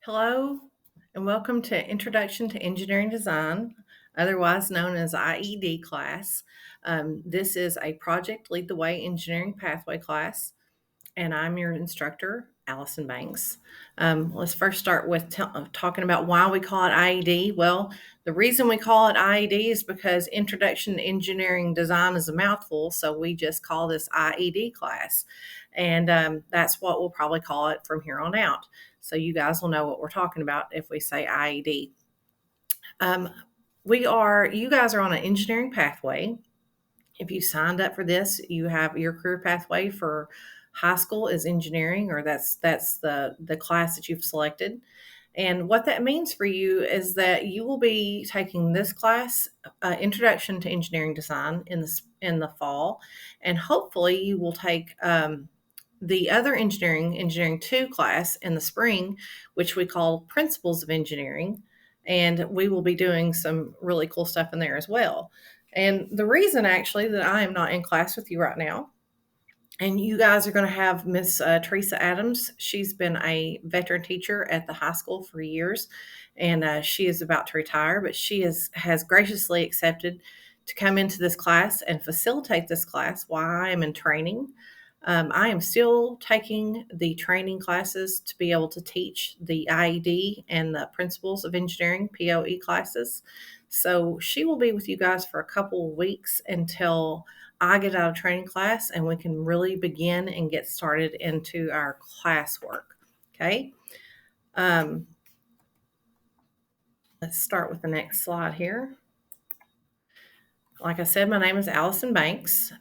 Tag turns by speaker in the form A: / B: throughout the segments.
A: Hello, and welcome to Introduction to Engineering Design, otherwise known as IED class. This is a Project Lead the Way Engineering Pathway class, and I'm your instructor, Allison Banks. Let's first start with talking about why we call it IED. Well, the reason we call it IED is because Introduction to Engineering Design is a mouthful, so we just call this IED class. And that's what we'll probably call it from here on out. So you guys will know what we're talking about if we say IED. You guys are on an engineering pathway. If you signed up for this, you have your career pathway for high school is engineering, or that's the class that you've selected. And what that means for you is that you will be taking this class, Introduction to Engineering Design, in the fall, and hopefully you will take the other Engineering 2 class in the spring, which we call Principles of Engineering. And we will be doing some really cool stuff in there as well. And the reason actually that I am not in class with you right now, and you guys are going to have Miss Teresa Adams. She's been a veteran teacher at the high school for years, and she is about to retire, but she has graciously accepted to come into this class and facilitate this class while I am in training. I am still taking the training classes to be able to teach the IED and the Principles of Engineering POE classes. So she will be with you guys for a couple of weeks until I get out of training class and we can really begin and get started into our classwork. Okay. Let's start with the next slide here. Like I said, my name is Allison Banks.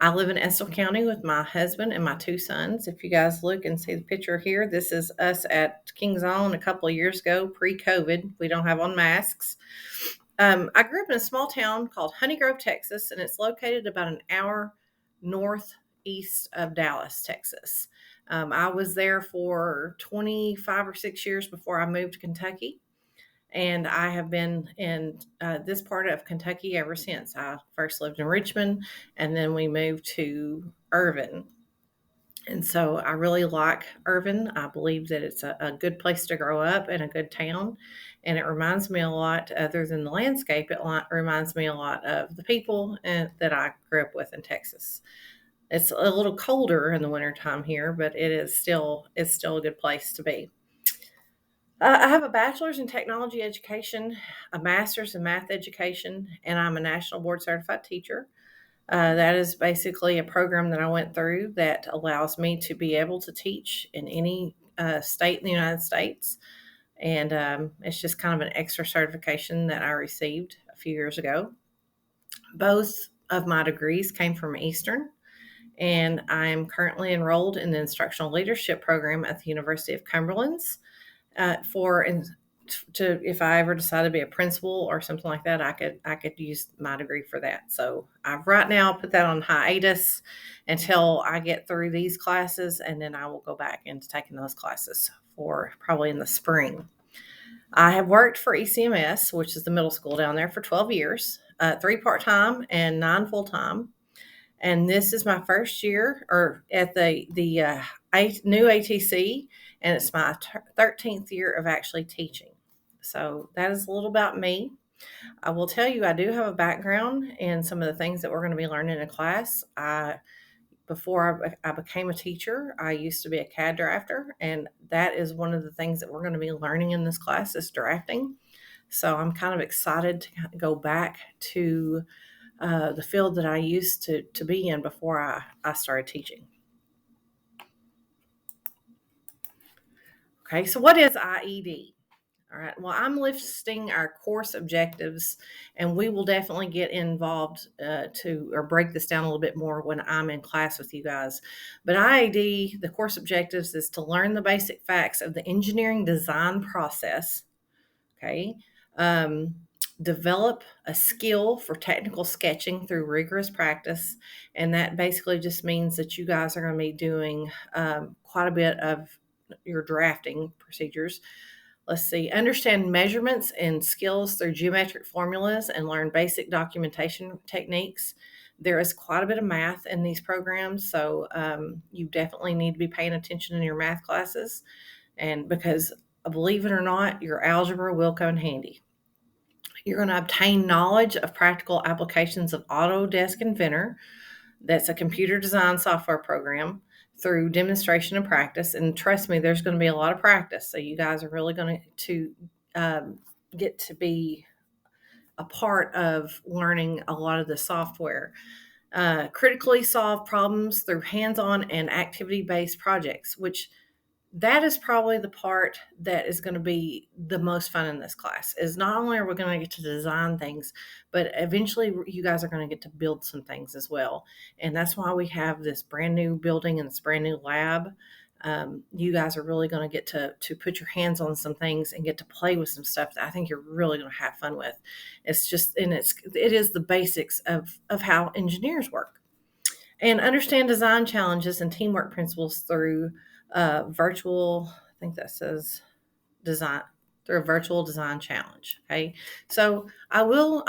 A: I live in Estill County with my husband and my two sons. If you guys look and see the picture here, this is us at Kings Island a couple of years ago, pre-COVID. We don't have on masks. I grew up in a small town called Honey Grove, Texas, and it's located about an hour northeast of Dallas, Texas. I was there for 25 or 6 years before I moved to Kentucky. And I have been in this part of Kentucky ever since. I first lived in Richmond, and then we moved to Irvin. And so I really like Irvin. I believe that it's a good place to grow up and a good town. And it reminds me a lot, other than the landscape, it reminds me a lot of the people that I grew up with in Texas. It's a little colder in the wintertime here, but it's still a good place to be. I have a bachelor's in technology education, a master's in math education, and I'm a national board certified teacher. That is basically a program that I went through that allows me to be able to teach in any state in the United States. And it's just kind of an extra certification that I received a few years ago. Both of my degrees came from Eastern, and I'm currently enrolled in the instructional leadership program at the University of Cumberland's if I ever decide to be a principal or something like that, I could use my degree for that. So I've right now put that on hiatus until I get through these classes, and then I will go back into taking those classes for probably in the spring. I have worked for ECMS, which is the middle school down there, for 12 years, 3 part-time and 9 full-time. And this is my first year or at the new ATC, and it's my 13th year of actually teaching. So that is a little about me. I will tell you, I do have a background in some of the things that we're going to be learning in class. Before I became a teacher, I used to be a CAD drafter, and that is one of the things that we're going to be learning in this class is drafting. So I'm kind of excited to go back to the field that I used to be in before I started teaching. Okay, so what is IED? All right, well, I'm listing our course objectives, and we will definitely get involved or break this down a little bit more when I'm in class with you guys. But IED, the course objectives, is to learn the basic facts of the engineering design process. Okay. Develop a skill for technical sketching through rigorous practice. And that basically just means that you guys are going to be doing quite a bit of your drafting procedures. Let's see, understand measurements and skills through geometric formulas and learn basic documentation techniques. There is quite a bit of math in these programs, so you definitely need to be paying attention in your math classes. And because believe it or not, your algebra will come in handy. You're going to obtain knowledge of practical applications of Autodesk Inventor. That's a computer design software program through demonstration and practice. And trust me, there's going to be a lot of practice. So you guys are really going to get to be a part of learning a lot of the software. Critically solve problems through hands-on and activity-based projects, which that is probably the part that is going to be the most fun in this class. Is not only are we going to get to design things, but eventually you guys are going to get to build some things as well. And that's why we have this brand new building and this brand new lab. You guys are really going to get to put your hands on some things and get to play with some stuff that I think you're really going to have fun with. It's just, and it is the basics of how engineers work. And understand design challenges and teamwork principles through virtual, I think that says design, through a virtual design challenge. Okay. So I'm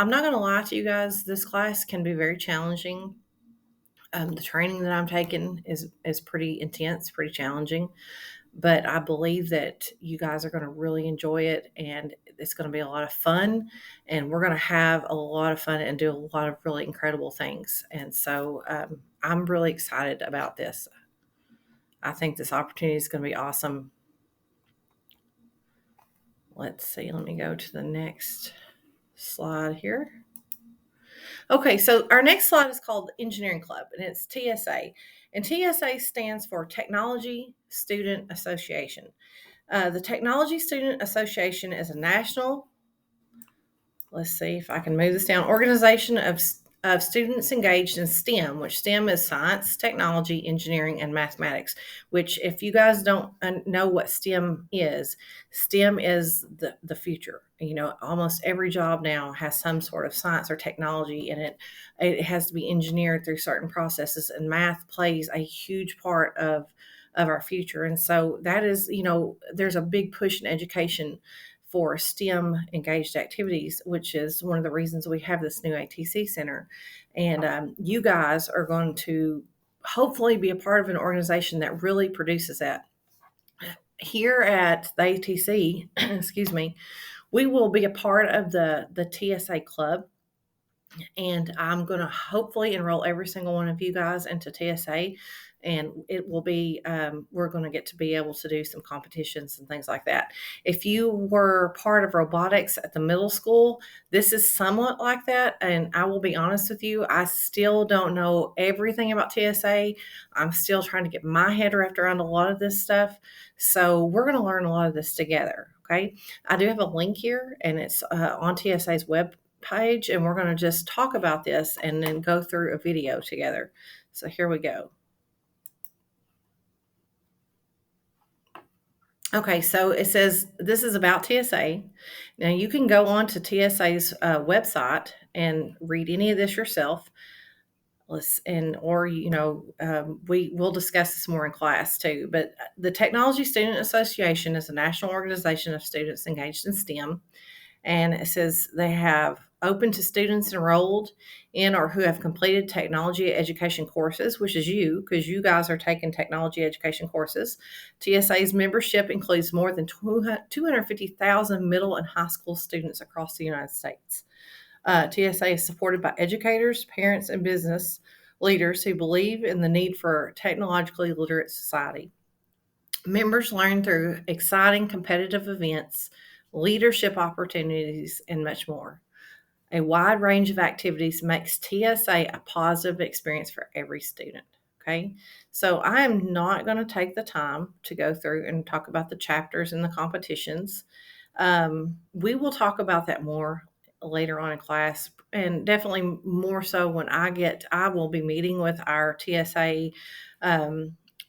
A: not going to lie to you guys. This class can be very challenging. The training that I'm taking is pretty intense, pretty challenging, but I believe that you guys are going to really enjoy it, and it's going to be a lot of fun, and we're going to have a lot of fun and do a lot of really incredible things. And so I'm really excited about this. I think this opportunity is going to be awesome. Let's see, let me go to the next slide here. Okay, so our next slide is called Engineering Club, and it's TSA. And TSA stands for Technology Student Association. The Technology Student Association is a national, let's see if I can move this down, organization of students engaged in STEM, which STEM is science, technology, engineering, and mathematics, which if you guys don't know what STEM is the future. You know, almost every job now has some sort of science or technology in it. It has to be engineered through certain processes, and math plays a huge part of our future. And so that is, you know, there's a big push in education for STEM engaged activities, which is one of the reasons we have this new ATC center. And you guys are going to hopefully be a part of an organization that really produces that. Here at the ATC, excuse me, we will be a part of the TSA club, and I'm going to hopefully enroll every single one of you guys into TSA. And it will be, we're going to get to be able to do some competitions and things like that. If you were part of robotics at the middle school, this is somewhat like that. And I will be honest with you, I still don't know everything about TSA. I'm still trying to get my head wrapped around a lot of this stuff. So we're going to learn a lot of this together. Okay. I do have a link here, and it's on TSA's web page, and we're going to just talk about this and then go through a video together. So here we go. Okay, so it says this is about TSA. Now you can go on to TSA's website and read any of this yourself. Or you know, we will discuss this more in class too. But the Technology Student Association is a national organization of students engaged in STEM. And it says they have open to students enrolled in or who have completed technology education courses, which is you, because you guys are taking technology education courses. TSA's membership includes more than 250,000 middle and high school students across the United States. TSA is supported by educators, parents, and business leaders who believe in the need for a technologically literate society. Members learn through exciting competitive events, leadership opportunities, and much more. A wide range of activities makes TSA a positive experience for every student. Okay, so I am not going to take the time to go through and talk about the chapters and the competitions. We will talk about that more later on in class, and definitely more so when I will be meeting with our TSA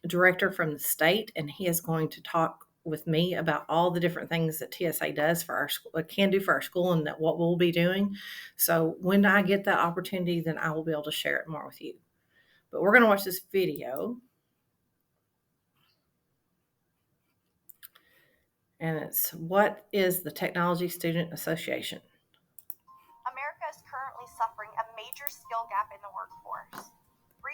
A: director from the state, and he is going to talk with me about all the different things that TSA does for our school, can do for our school, and that what we'll be doing. So when I get that opportunity, then I will be able to share it more with you. But we're going to watch this video, and it's what is the Technology Student Association?
B: America is currently suffering a major skill gap in the workforce.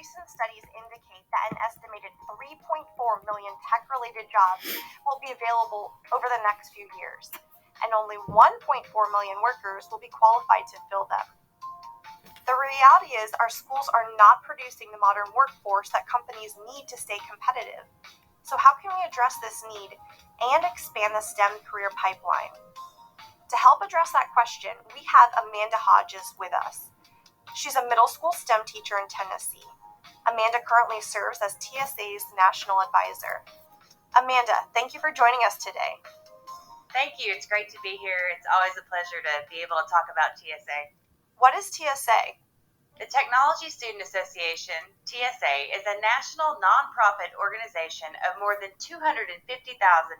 B: recent studies indicate that an estimated 3.4 million tech-related jobs will be available over the next few years, and only 1.4 million workers will be qualified to fill them. The reality is our schools are not producing the modern workforce that companies need to stay competitive. So how can we address this need and expand the STEM career pipeline? To help address that question, we have Amanda Hodges with us. She's a middle school STEM teacher in Tennessee. Amanda currently serves as TSA's national advisor. Amanda, thank you for joining us today.
C: Thank you. It's great to be here. It's always a pleasure to be able to talk about TSA.
B: What is TSA?
C: The Technology Student Association, TSA, is a national nonprofit organization of more than 250,000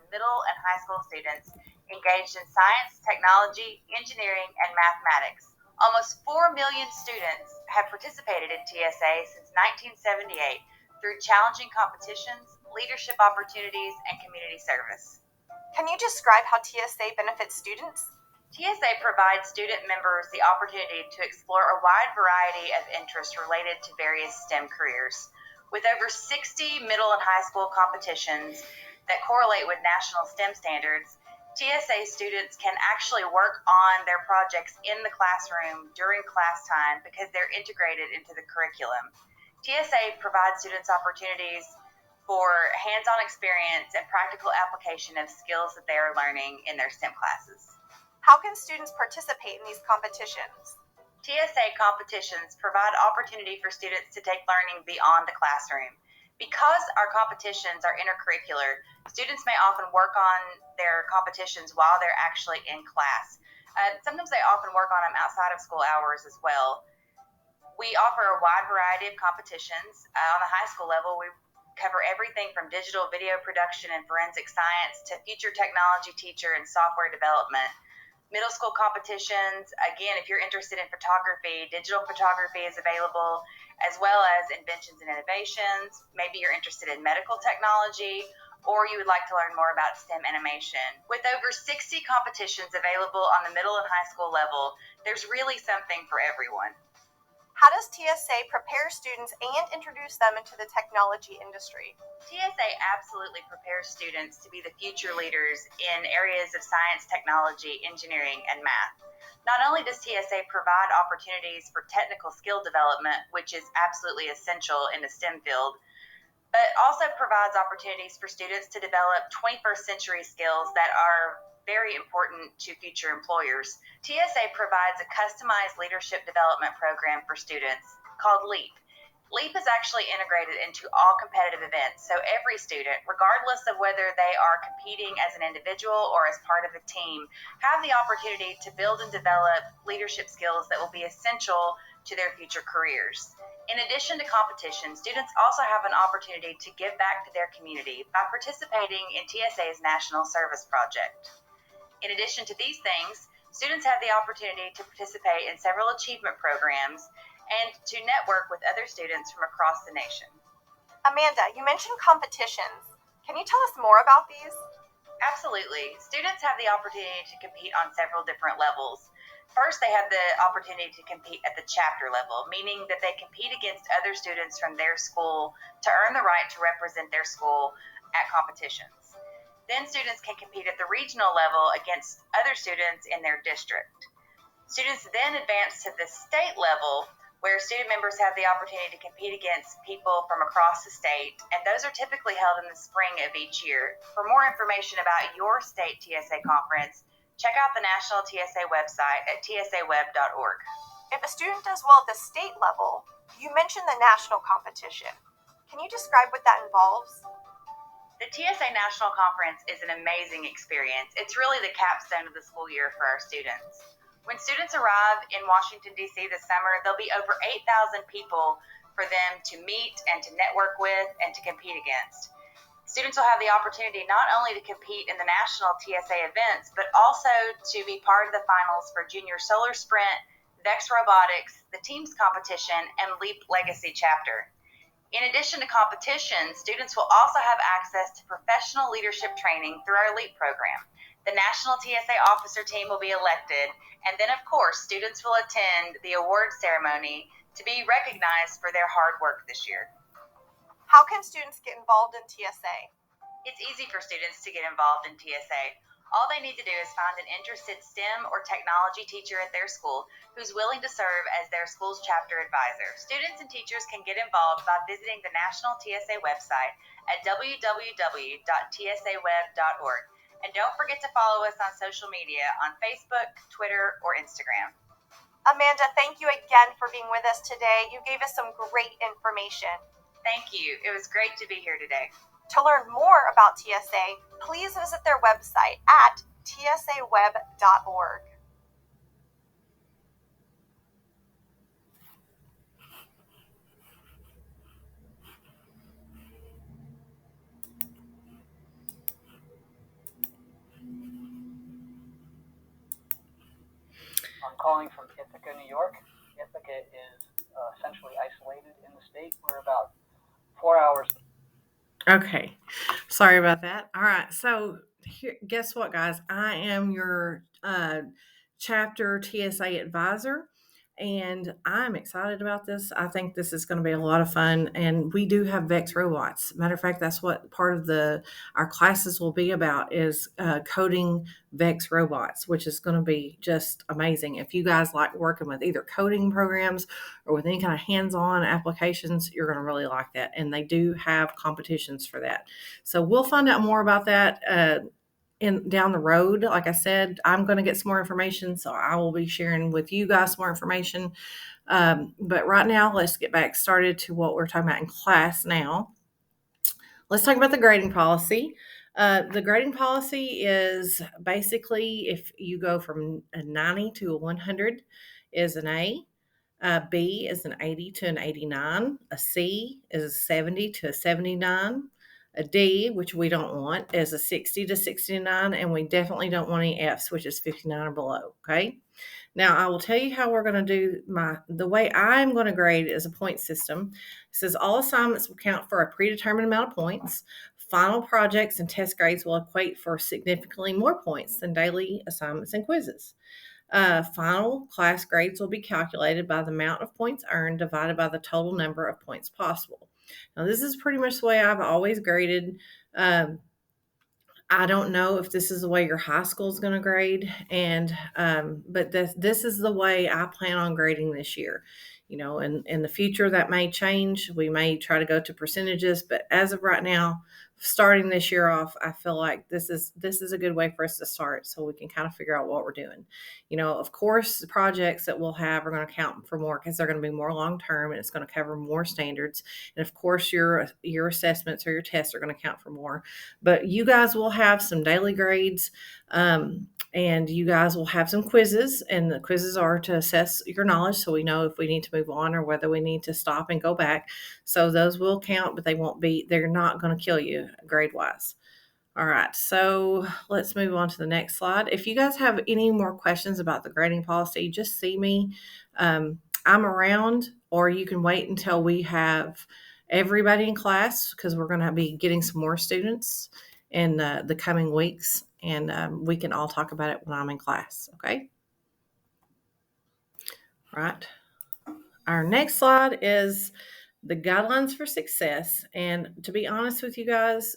C: middle and high school students engaged in science, technology, engineering, and mathematics. Almost 4 million students have participated in TSA since 1978 through challenging competitions, leadership opportunities, and community service.
B: Can you describe how TSA benefits students?
C: TSA provides student members the opportunity to explore a wide variety of interests related to various STEM careers. With over 60 middle and high school competitions that correlate with national STEM standards, TSA students can actually work on their projects in the classroom during class time because they're integrated into the curriculum. TSA provides students opportunities for hands-on experience and practical application of skills that they are learning in their STEM classes.
B: How can students participate in these competitions?
C: TSA competitions provide opportunity for students to take learning beyond the classroom. Because our competitions are intercurricular, students may often work on their competitions while they're actually in class. Sometimes they often work on them outside of school hours as well. We offer a wide variety of competitions. On the high school level, we cover everything from digital video production and forensic science to future technology teacher and software development. Middle school competitions, again, if you're interested in photography, digital photography is available, as well as inventions and innovations. Maybe you're interested in medical technology, or you would like to learn more about STEM animation. With over 60 competitions available on the middle and high school level, there's really something for everyone.
B: How does TSA prepare students and introduce them into the technology industry?
C: TSA absolutely prepares students to be the future leaders in areas of science, technology, engineering, and math. Not only does TSA provide opportunities for technical skill development, which is absolutely essential in the STEM field, but also provides opportunities for students to develop 21st century skills that are very important to future employers. TSA provides a customized leadership development program for students called LEAP. LEAP is actually integrated into all competitive events, so every student, regardless of whether they are competing as an individual or as part of a team, have the opportunity to build and develop leadership skills that will be essential to their future careers. In addition to competition, students also have an opportunity to give back to their community by participating in TSA's National Service Project. In addition to these things, students have the opportunity to participate in several achievement programs and to network with other students from across the nation.
B: Amanda, you mentioned competitions. Can you tell us more about these?
C: Absolutely. Students have the opportunity to compete on several different levels. First, they have the opportunity to compete at the chapter level, meaning that they compete against other students from their school to earn the right to represent their school at competitions. Then students can compete at the regional level against other students in their district. Students then advance to the state level, where student members have the opportunity to compete against people from across the state, and those are typically held in the spring of each year. For more information about your state TSA conference, check out the National TSA website at tsaweb.org.
B: If a student does well at the state level, you mentioned the national competition. Can you describe what that involves?
C: The TSA National Conference is an amazing experience. It's really the capstone of the school year for our students. When students arrive in Washington, D.C. this summer, there'll be over 8,000 people for them to meet and to network with and to compete against. Students will have the opportunity not only to compete in the national TSA events, but also to be part of the finals for Junior Solar Sprint, VEX Robotics, the Teams Competition, and LEAP Legacy Chapter. In addition to competition, students will also have access to professional leadership training through our LEAP program. The National TSA Officer Team will be elected, and then, of course, students will attend the award ceremony to be recognized for their hard work this year.
B: How can students get involved in TSA?
C: It's easy for students to get involved in TSA. All they need to do is find an interested STEM or technology teacher at their school who's willing to serve as their school's chapter advisor. Students and teachers can get involved by visiting the National TSA website at www.tsaweb.org. And don't forget to follow us on social media on Facebook, Twitter, or Instagram.
B: Amanda, thank you again for being with us today. You gave us some great information.
C: Thank you. It was great to be here today.
B: To learn more about TSA, please visit their website at tsaweb.org.
D: I'm calling from Ithaca, New York. Ithaca is essentially isolated in the state. We're about 4 hours.
A: Okay, sorry about that. All right, so here, guess what, guys? I am your chapter TSA advisor, and I'm excited about this. I think this is going to be a lot of fun, and we do have Vex robots. Matter of fact, that's what part of our classes will be about is coding Vex robots, which is going to be just amazing. If you guys like working with either coding programs or with any kind of hands-on applications, you're going to really like that. And they do have competitions for that. So we'll find out more about that down the road. Like I said, I'm going to get some more information, so I will be sharing with you guys more information. But right now, let's get back started to what we're talking about in class now. Let's talk about the grading policy. The grading policy is basically if you go from a 90 to a 100 is an A. B is an 80 to an 89. A C is a 70 to a 79. A D, which we don't want, is a 60 to 69. And we definitely don't want any Fs, which is 59 or below. Okay. Now, I will tell you how we're going to do the way I'm going to grade is a point system. It says all assignments will count for a predetermined amount of points. Final projects and test grades will equate for significantly more points than daily assignments and quizzes. Final class grades will be calculated by the amount of points earned divided by the total number of points possible. Now, this is pretty much the way I've always graded. I don't know if this is the way your high school is going to grade, but this is the way I plan on grading this year. You know, in the future that may change. We may try to go to percentages, but as of right now, starting this year off, I feel like this is a good way for us to start, so we can kind of figure out what we're doing. You know, of course, the projects that we'll have are going to count for more because they're going to be more long term and it's going to cover more standards. And of course, your assessments or your tests are going to count for more. But you guys will have some daily grades. And you guys will have some quizzes, and the quizzes are to assess your knowledge so we know if we need to move on or whether we need to stop and go back. So those will count, but they're not going to kill you grade wise. All right, so let's move on to the next slide. If you guys have any more questions about the grading policy, just see me. I'm around, or you can wait until we have everybody in class because we're going to be getting some more students in the coming weeks, and we can all talk about it when I'm in class, okay? Right. Our next slide is the guidelines for success, and to be honest with you guys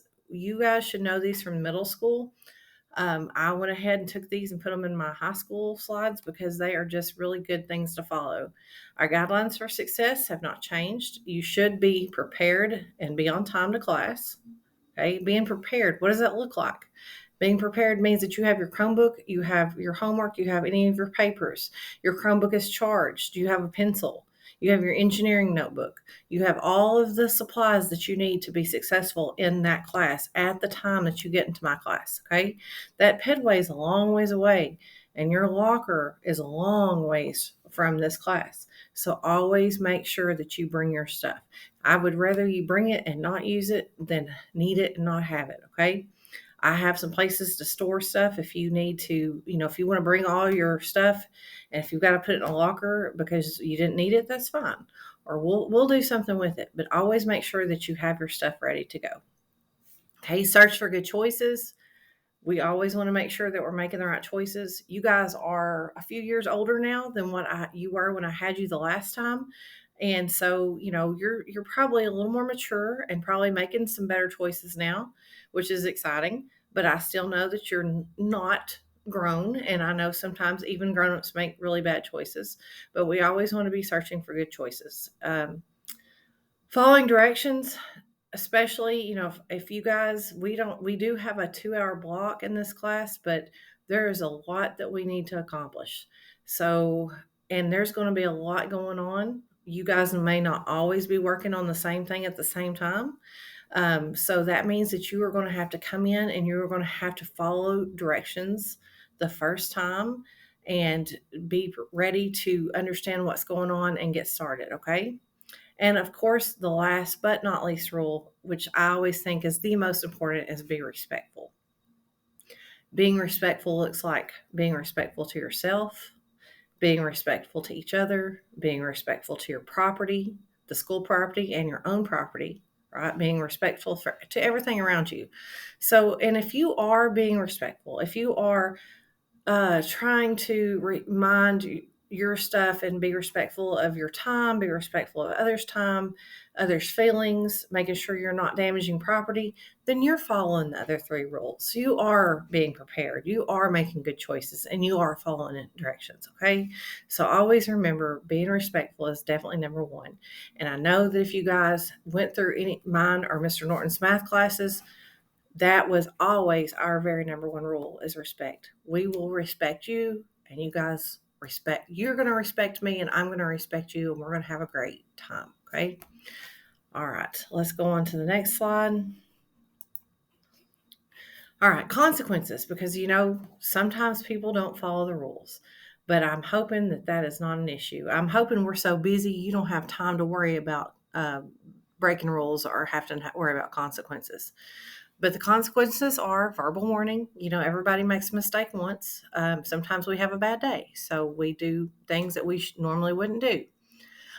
A: should know these from middle school. I went ahead and took these and put them in my high school slides because they are just really good things to follow. Our guidelines for success have not changed. You should be prepared and be on time to class. Okay, being prepared, what does that look like? Being prepared means that you have your Chromebook, you have your homework, you have any of your papers. Your Chromebook is charged. You have a pencil. You have your engineering notebook. You have all of the supplies that you need to be successful in that class at the time that you get into my class, okay? That pedway is a long ways away, and your locker is a long ways from this class. So always make sure that you bring your stuff. I would rather you bring it and not use it than need it and not have it, okay? I have some places to store stuff if you need to, if you want to bring all your stuff, and if you've got to put it in a locker because you didn't need it, that's fine. Or we'll do something with it, but always make sure that you have your stuff ready to go. Okay, search for good choices. We always want to make sure that we're making the right choices. You guys are a few years older now than what you were when I had you the last time. And so, you're probably a little more mature and probably making some better choices now, which is exciting. But I still know that you're not grown, and I know sometimes even grown-ups make really bad choices, but we always want to be searching for good choices. Following directions, especially, if you guys, we do have a 2-hour block in this class, but there is a lot that we need to accomplish. So, and there's going to be a lot going on. You guys may not always be working on the same thing at the same time. So that means that you are going to have to come in and you're going to have to follow directions the first time and be ready to understand what's going on and get started. Okay. And of course, the last but not least rule, which I always think is the most important, is be respectful. Being respectful looks like being respectful to yourself, being respectful to each other, being respectful to your property, the school property, and your own property, right? Being respectful to everything around you. So, and if you are being respectful, if you are trying to remind your stuff and be respectful of your time, be respectful of others' time, others' feelings, making sure you're not damaging property, then you're following the other 3 rules. You are being prepared, you are making good choices, and you are following directions, okay? So always remember, being respectful is definitely number 1. And I know that if you guys went through any mine or Mr. Norton's math classes, that was always our very number 1 rule, is respect. We will respect you, and you guys you're going to respect me, and I'm going to respect you, and we're going to have a great time. Okay. All right. Let's go on to the next slide. All right. Consequences, because sometimes people don't follow the rules, but I'm hoping that is not an issue. I'm hoping we're so busy you don't have time to worry about breaking rules or have to worry about consequences. But the consequences are verbal warning. Everybody makes a mistake once. Sometimes we have a bad day, so we do things that we normally wouldn't do.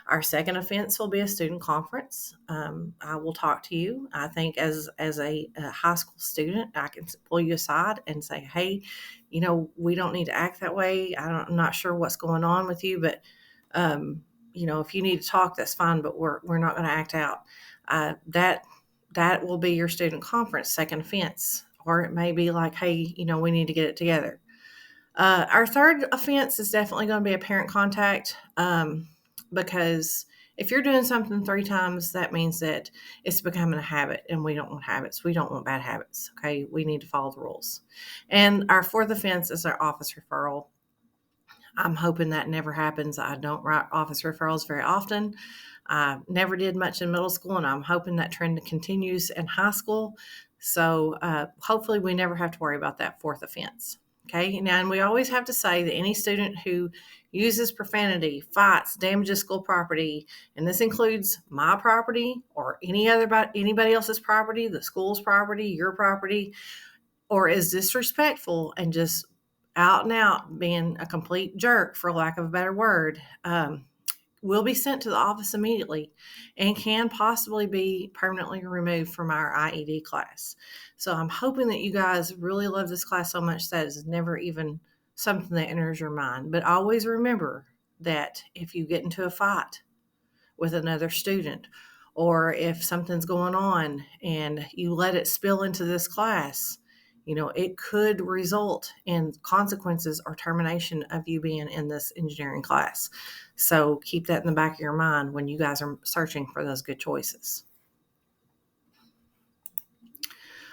A: Our second offense will be a student conference. I will talk to you. I think as a high school student, I can pull you aside and say, hey, we don't need to act that way. I'm not sure what's going on with you, but if you need to talk, that's fine, but we're not going to act out. That will be your student conference second offense. Or it may be like, hey, we need to get it together. Our third offense is definitely going to be a parent contact, because if you're doing something 3 times, that means that it's becoming a habit, and we don't want habits. We don't want bad habits. Okay. We need to follow the rules. And our fourth offense is our office referral. I'm hoping that never happens. I don't write office referrals very often. I never did much in middle school, and I'm hoping that trend continues in high school. So hopefully we never have to worry about that fourth offense. Okay. Now, and we always have to say that any student who uses profanity, fights, damages school property, and this includes my property or anybody else's property, the school's property, your property, or is disrespectful and just out and out being a complete jerk, for lack of a better word, will be sent to the office immediately and can possibly be permanently removed from our IED class. So I'm hoping that you guys really love this class so much that it's never even something that enters your mind. But always remember that if you get into a fight with another student, or if something's going on and you let it spill into this class, it could result in consequences or termination of you being in this engineering class. So keep that in the back of your mind when you guys are searching for those good choices.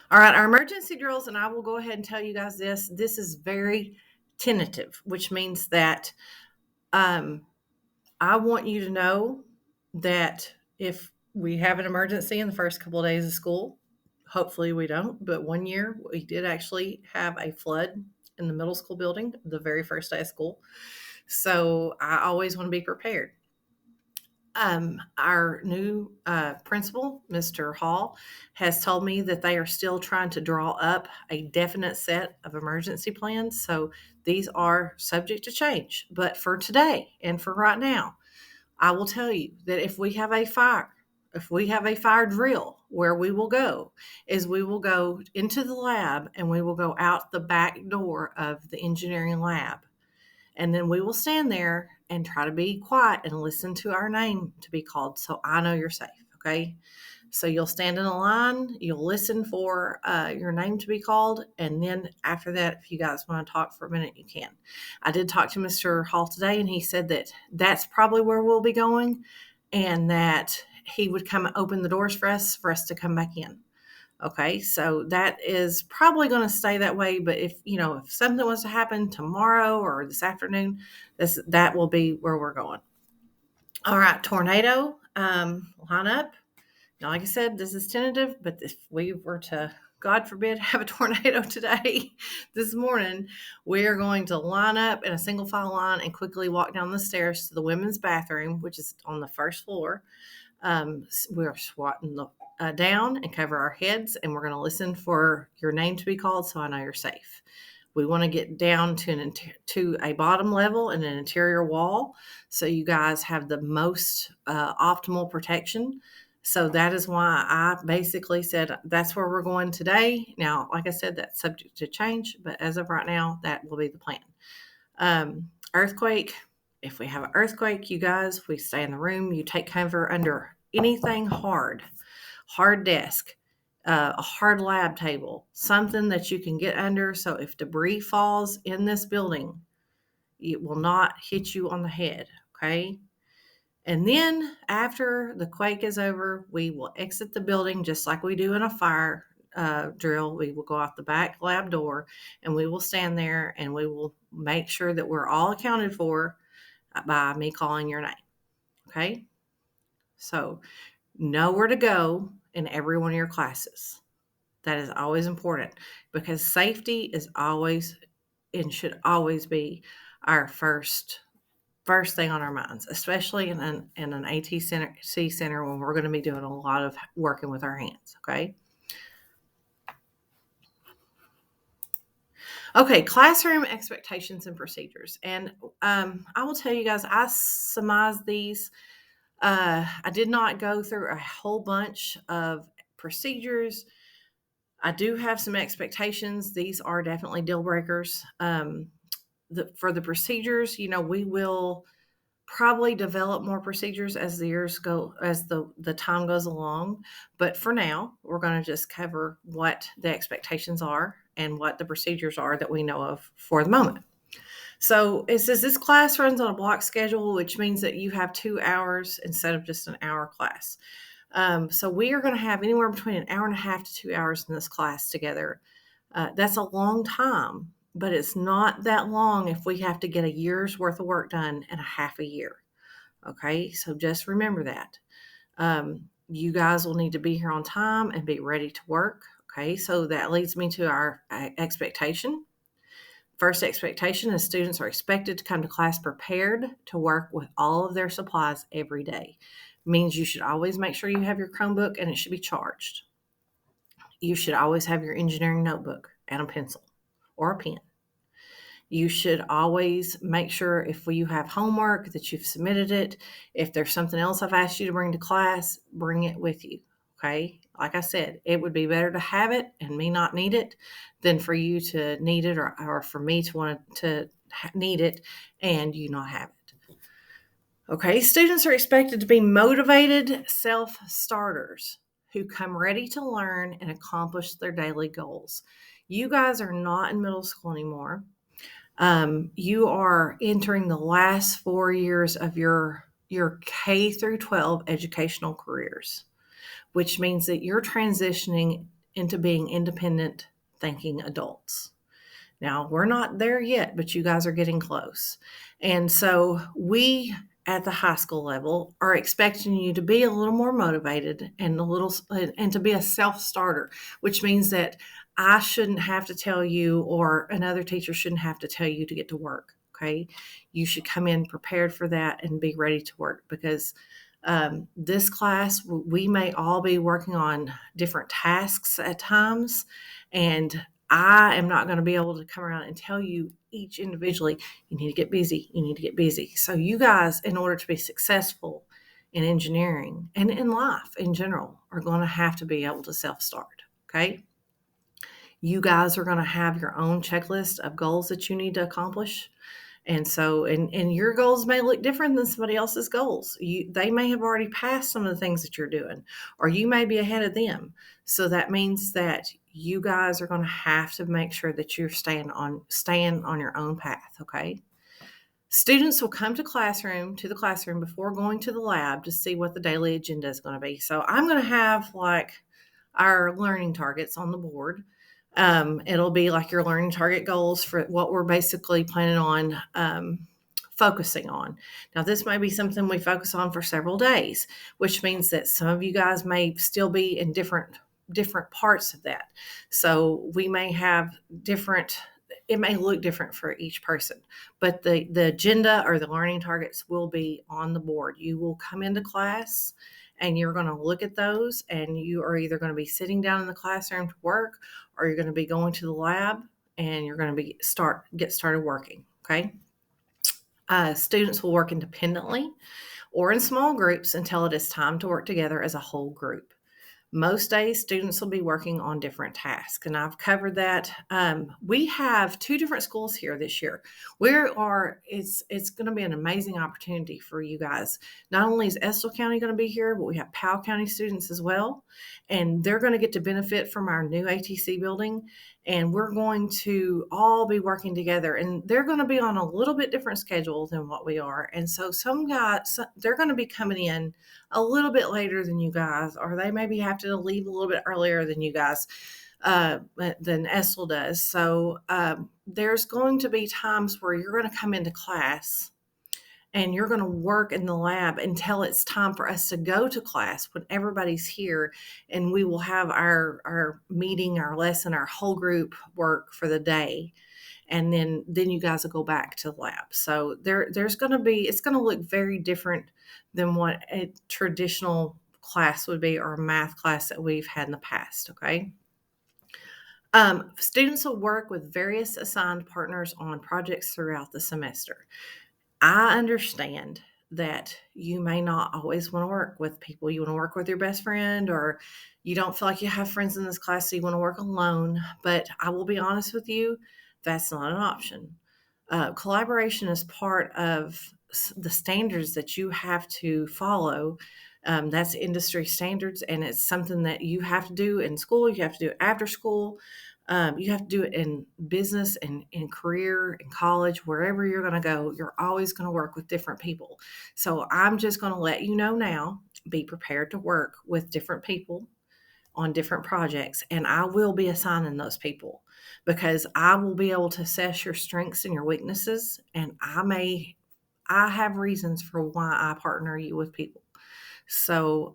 A: All right, our emergency drills, and I will go ahead and tell you guys this is very tentative, which means that I want you to know that if we have an emergency in the first couple of days of school, hopefully we don't, but one year we did actually have a flood in the middle school building the very first day of school. So I always want to be prepared. Our new principal, Mr. Hall, has told me that they are still trying to draw up a definite set of emergency plans. So these are subject to change. But for today and for right now, I will tell you that if we have a fire drill, where we will go is we will go into the lab and we will go out the back door of the engineering lab. And then we will stand there and try to be quiet and listen to our name to be called so I know you're safe, okay? So you'll stand in a line, you'll listen for your name to be called, and then after that, if you guys want to talk for a minute, you can. I did talk to Mr. Hall today, and he said that that's probably where we'll be going, and that he would come open the doors for us to come back in. Okay, so that is probably going to stay that way. But if something was to happen tomorrow or this afternoon, that will be where we're going. All right, tornado, line up. Now, like I said, this is tentative, but if we were to, God forbid, have a tornado today, this morning, we are going to line up in a single file line and quickly walk down the stairs to the women's bathroom, which is on the first floor. We're squatting down and cover our heads, and we're going to listen for your name to be called so I know you're safe. We want to get down to a bottom level and an interior wall so you guys have the most optimal protection. So that is why I basically said that's where we're going today. Now, like I said, that's subject to change, but as of right now, that will be the plan. Earthquake. If we have an earthquake, you guys, we stay in the room. You take cover under anything hard desk, a hard lab table, something that you can get under. So if debris falls in this building, it will not hit you on the head. Okay. And then after the quake is over, we will exit the building just like we do in a fire drill. We will go out the back lab door and we will stand there and we will make sure that we're all accounted for by me calling your name. Okay. So know where to go in every one of your classes. That is always important because safety is always and should always be our first thing on our minds, especially in an ATC center when we're going to be doing a lot of working with our hands. Okay, classroom expectations and procedures. And I will tell you guys, I surmised these. I did not go through a whole bunch of procedures. I do have some expectations. These are definitely deal breakers. For the procedures, we will probably develop more procedures as the years go, as the time goes along. But for now, we're going to just cover what the expectations are and what the procedures are that we know of for the moment. So it says this class runs on a block schedule, which means that you have 2 hours instead of just an hour class. So we are going to have anywhere between an hour and a half to 2 hours in this class together. That's a long time, but it's not that long if we have to get a year's worth of work done in a half a year. Okay, so just remember that. You guys will need to be here on time and be ready to work. Okay, so that leads me to our expectation. First expectation is students are expected to come to class prepared to work with all of their supplies every day. It means you should always make sure you have your Chromebook and it should be charged. You should always have your engineering notebook and a pencil or a pen. You should always make sure if you have homework that you've submitted it. If there's something else I've asked you to bring to class, bring it with you. Okay. Like I said, it would be better to have it and me not need it than for you to need it or for me to want to need it and you not have it. Okay. Students are expected to be motivated self-starters who come ready to learn and accomplish their daily goals. You guys are not in middle school anymore. You are entering the last 4 years of your K through 12 educational careers, which means that you're transitioning into being independent thinking adults. Now, we're not there yet, but you guys are getting close. And so we at the high school level are expecting you to be a little more motivated and to be a self-starter, which means that I shouldn't have to tell you or another teacher shouldn't have to tell you to get to work. Okay. You should come in prepared for that and be ready to work because this class, we may all be working on different tasks at times, and I am not going to be able to come around and tell you each individually, you need to get busy, you need to get busy. So you guys, in order to be successful in engineering and in life in general, are going to have to be able to self-start, okay? You guys are going to have your own checklist of goals that you need to accomplish. And so, and your goals may look different than somebody else's goals. They may have already passed some of the things that you're doing, or you may be ahead of them. So that means that you guys are going to have to make sure that you're staying on your own path. Okay. Students will come to the classroom before going to the lab to see what the daily agenda is going to be. So I'm going to have like our learning targets on the board. It'll be like your learning target goals for what we're basically planning on focusing on. Now, this may be something we focus on for several days, which means that some of you guys may still be in different parts of that. So we may have different. It may look different for each person, but the agenda or the learning targets will be on the board. You will come into class and you're going to look at those, and you are either going to be sitting down in the classroom to work, or you're going to be going to the lab and you're going to get started working. Okay. Students will work independently or in small groups until it is time to work together as a whole group. Most days, students will be working on different tasks, and I've covered that. We have 2 different schools here this year. It's going to be an amazing opportunity for you guys. Not only is Estill County going to be here, but we have Powell County students as well, and they're going to get to benefit from our new ATC building. And we're going to all be working together, and they're going to be on a little bit different schedule than what we are. And so they're going to be coming in a little bit later than you guys, or they maybe have to leave a little bit earlier than you guys, than Estill does. So there's going to be times where you're going to come into class and you're going to work in the lab until it's time for us to go to class when everybody's here, and we will have our meeting, our lesson, our whole group work for the day. And then you guys will go back to the lab. So it's going to look very different than what a traditional class would be, or a math class that we've had in the past. Okay. Students will work with various assigned partners on projects throughout the semester. I understand that you may not always want to work with people. You want to work with your best friend, or you don't feel like you have friends in this class, so you want to work alone. But I will be honest with you, that's not an option. Collaboration is part of the standards that you have to follow. That's industry standards, and it's something that you have to do in school. You have to do it after school. You have to do it in business and in career, in college, wherever you're going to go. You're always going to work with different people. So I'm just going to let you know now, be prepared to work with different people on different projects, and I will be assigning those people, because I will be able to assess your strengths and your weaknesses, and I have reasons for why I partner you with people. So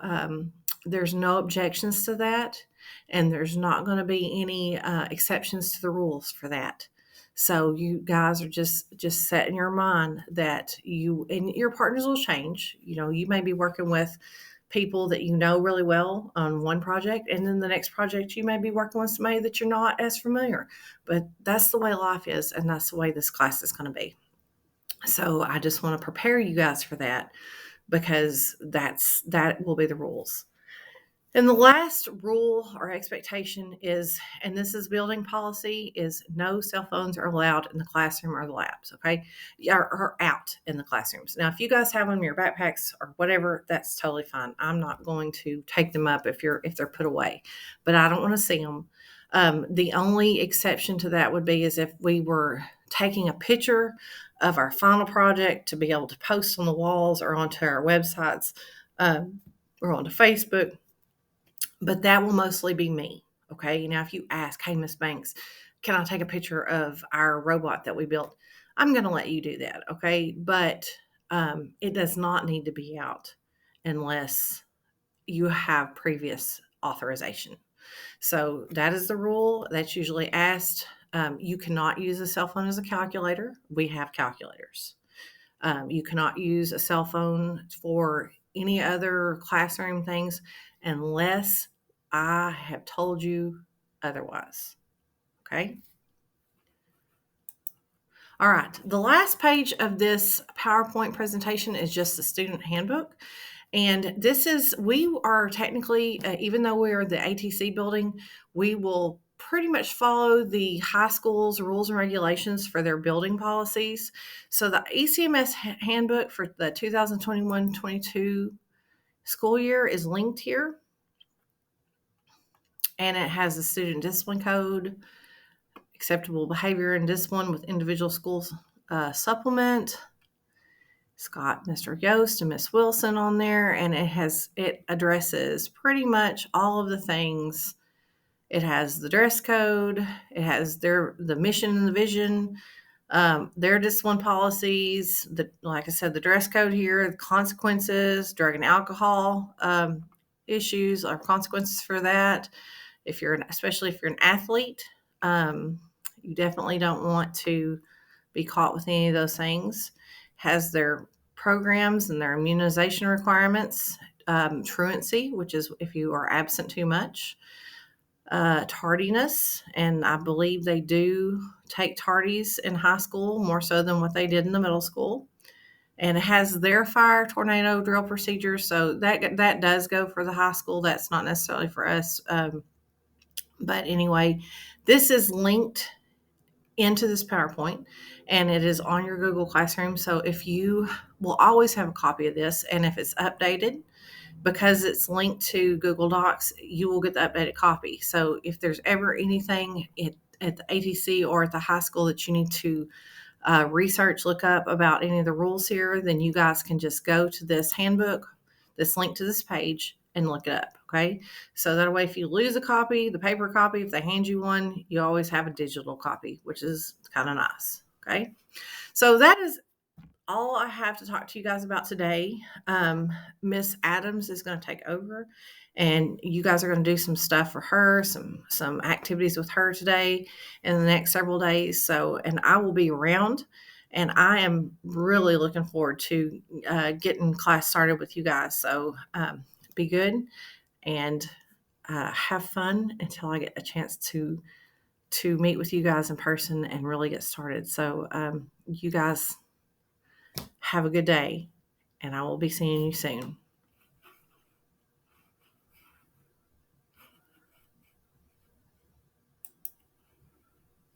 A: there's no objections to that, and there's not going to be any exceptions to the rules for that. So you guys are just set in your mind that you and your partners will change. You may be working with people that you know really well on one project, and then the next project you may be working with somebody that you're not as familiar. But that's the way life is, and that's the way this class is going to be. So I just want to prepare you guys for that, because that will be the rules. And the last rule or expectation is, and this is building policy, is no cell phones are allowed in the classroom or the labs, okay? Or out in the classrooms. Now, if you guys have them in your backpacks or whatever, that's totally fine. I'm not going to take them up if they're put away, but I don't want to see them. The only exception to that would be is if we were taking a picture of our final project to be able to post on the walls or onto our websites, or onto Facebook. But that will mostly be me. Okay. Now, if you ask, hey, Miss Banks, can I take a picture of our robot that we built? I'm going to let you do that. Okay. But it does not need to be out unless you have previous authorization. So that is the rule that's usually asked. You cannot use a cell phone as a calculator. We have calculators. You cannot use a cell phone for any other classroom things unless I have told you otherwise. Okay. All right. The last page of this PowerPoint presentation is just the student handbook. And we are technically, even though we are the ATC building, we will pretty much follow the high school's rules and regulations for their building policies. So the ECMS handbook for the 2021-22 school year is linked here. And it has the student discipline code, acceptable behavior and discipline with individual schools supplement. It's got Mr. Yost and Miss Wilson on there, and it addresses pretty much all of the things. It has the dress code, it has the mission and the vision, their discipline policies, like I said, the dress code here, the consequences, drug and alcohol issues or consequences for that. Especially if you're an athlete, you definitely don't want to be caught with any of those things. Has their programs and their immunization requirements, truancy, which is if you are absent too much, tardiness, and I believe they do take tardies in high school more so than what they did in the middle school. And it has their fire tornado drill procedures, so that does go for the high school. That's not necessarily for us. But anyway, this is linked into this PowerPoint, and it is on your Google Classroom. So if you will always have a copy of this, and if it's updated, because it's linked to Google Docs, you will get the updated copy. So if there's ever anything at the ATC or at the high school that you need to research, look up about any of the rules here, then you guys can just go to this handbook, this link to this page, and look it up. Okay. So that way, if you lose a copy, the paper copy, if they hand you one, you always have a digital copy, which is kind of nice. Okay. So that is all I have to talk to you guys about today. Miss Adams is going to take over, and you guys are going to do some stuff for her, some activities with her today and the next several days. So, and I will be around, and I am really looking forward to getting class started with you guys. So, be good and have fun until I get a chance to meet with you guys in person and really get started. So, you guys have a good day, and I will be seeing you soon.